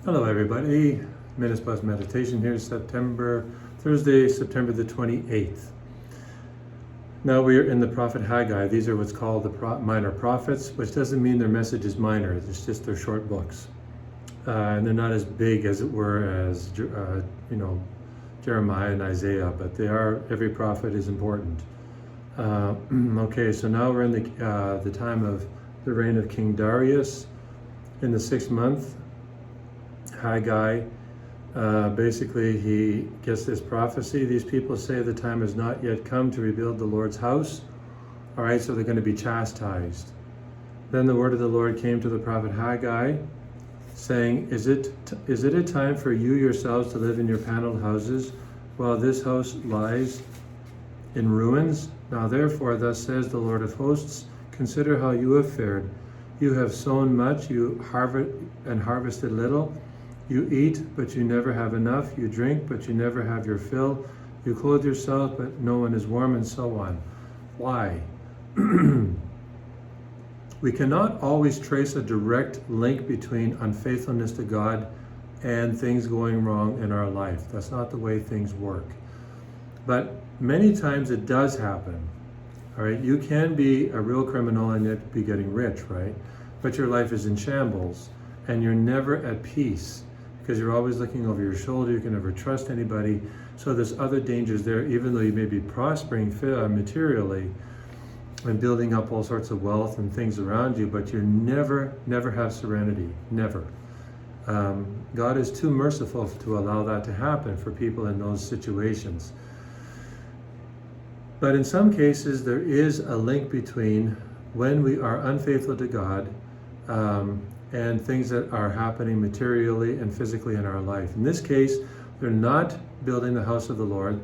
Hello everybody, Minutes Plus Meditation here, Thursday, September the 28th. Now we are in the prophet Haggai. These are what's called the minor prophets, which doesn't mean their message is minor, it's just they're short books. And they're not as big, as it were, as Jeremiah and Isaiah, but they are, every prophet is important. Okay, so now we're in the time of the reign of King Darius in the 6th month. Haggai, basically he gets this prophecy. These people say the time has not yet come to rebuild the Lord's house. All right, so they're going to be chastised. Then the word of the Lord came to the prophet Haggai, saying, Is it a time for you yourselves to live in your paneled houses, while this house lies in ruins? Now therefore, thus says the Lord of hosts, consider how you have fared. You have sown much, you harvested little. You eat, but you never have enough. You drink, but you never have your fill. You clothe yourself, but no one is warm, and so on. Why? We cannot always trace a direct link between unfaithfulness to God and things going wrong in our life. That's not the way things work. But many times it does happen. All right, you can be a real criminal and yet be getting rich, right? But your life is in shambles, and you're never at peace, because you're always looking over your shoulder. You can never trust anybody. So there's other dangers there, even though you may be prospering materially and building up all sorts of wealth and things around you, but you never have serenity, never. God is too merciful to allow that to happen for people in those situations. But in some cases, there is a link between when we are unfaithful to God and things that are happening materially and physically in our life. In this case, they're not building the house of the Lord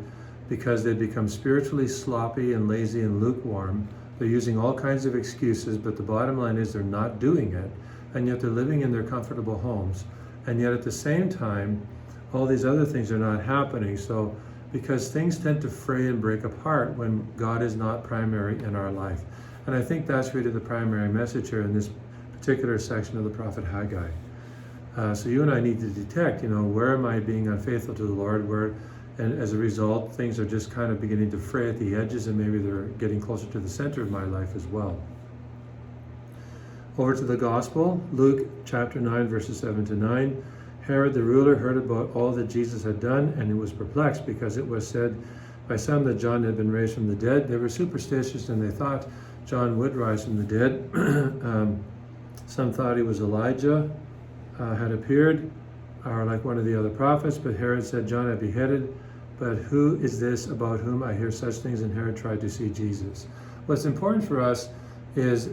because they become spiritually sloppy and lazy and lukewarm. They're using all kinds of excuses, but the bottom line is they're not doing it, and yet they're living in their comfortable homes. And yet at the same time, all these other things are not happening. So, because things tend to fray and break apart when God is not primary in our life. And I think that's really the primary message here in this particular section of the prophet Haggai. So you and I need to detect, where am I being unfaithful to the Lord, and as a result, things are just kind of beginning to fray at the edges, and maybe they're getting closer to the center of my life as well. Over to the Gospel, Luke chapter 9, verses 7 to 9. Herod the ruler heard about all that Jesus had done, and he was perplexed, because it was said by some that John had been raised from the dead. They were superstitious, and they thought John would rise from the dead. Some thought he was Elijah, had appeared, or like one of the other prophets, but Herod said, John I beheaded, but who is this about whom I hear such things? And Herod tried to see Jesus. What's important for us is,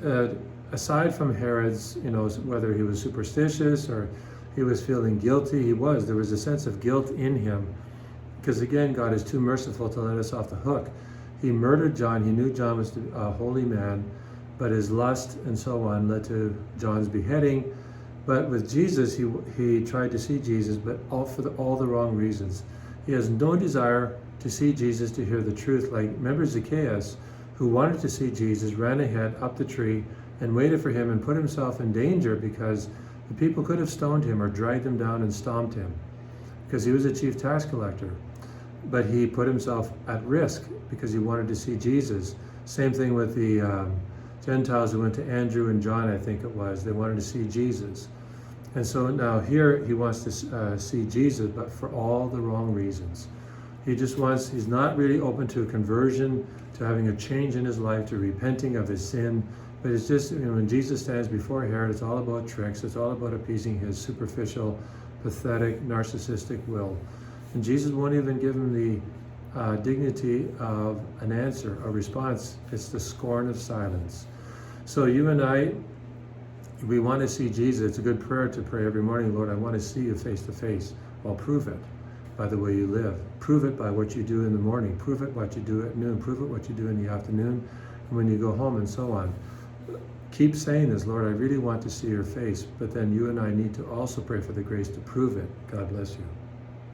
aside from Herod's, whether he was superstitious or he was feeling guilty, there was a sense of guilt in him, because again, God is too merciful to let us off the hook. He murdered John. He knew John was a holy man, but his lust and so on led to John's beheading. But with Jesus, he tried to see Jesus, but for all the wrong reasons. He has no desire to see Jesus, to hear the truth. Like, remember Zacchaeus, who wanted to see Jesus, ran ahead up the tree and waited for him and put himself in danger, because the people could have stoned him or dragged him down and stomped him, because he was a chief tax collector. But he put himself at risk because he wanted to see Jesus. Same thing with the Gentiles who went to Andrew and John, I think it was. They wanted to see Jesus. And so now here he wants to see Jesus, but for all the wrong reasons. He's not really open to a conversion, to having a change in his life, to repenting of his sin. But it's just, when Jesus stands before Herod, it's all about tricks. It's all about appeasing his superficial, pathetic, narcissistic will. And Jesus won't even give him the dignity of an answer, a response. It's the scorn of silence. So you and I, we want to see Jesus. It's a good prayer to pray every morning. Lord, I want to see you face to face. Well, prove it by the way you live. Prove it by what you do in the morning. Prove it what you do at noon. Prove it what you do in the afternoon, and when you go home, and so on. Keep saying this, Lord, I really want to see your face. But then you and I need to also pray for the grace to prove it. God bless you.